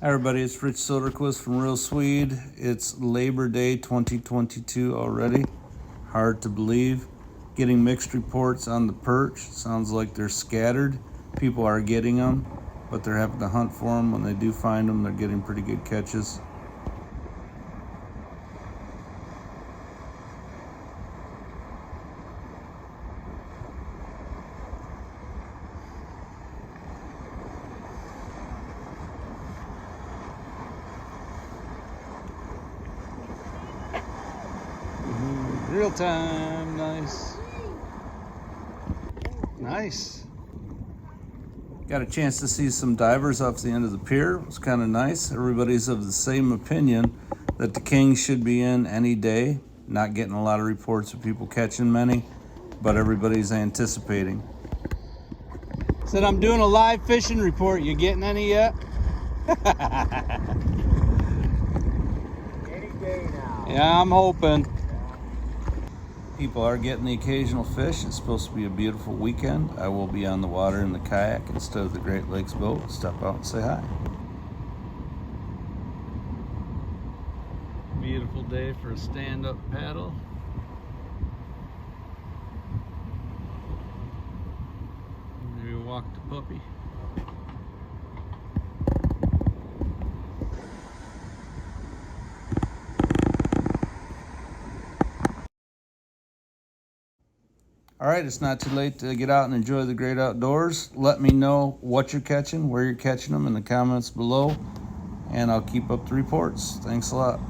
Hi everybody, it's Rich Soderquist from Real Swede. It's Labor Day 2022 already. Hard to believe. Getting mixed reports on the perch. Sounds like they're scattered. People are getting them, but they're having to hunt for them. When they do find them, they're getting pretty good catches. Real time, nice. Nice. Got a chance to see some divers off the end of the pier. It was kind of nice. Everybody's of the same opinion that the king should be in any day. Not getting a lot of reports of people catching many, but everybody's anticipating. Said I'm doing a live fishing report. You getting any yet? Any day now. Yeah, I'm hoping. People are getting the occasional fish. It's supposed to be a beautiful weekend. I will be on the water in the kayak instead of the Great Lakes boat. Step out and say hi. Beautiful day for a stand-up paddle. Maybe walk the puppy. All right, it's not too late to get out and enjoy the great outdoors. Let me know what you're catching, where you're catching them in the comments below, and I'll keep up the reports. Thanks a lot.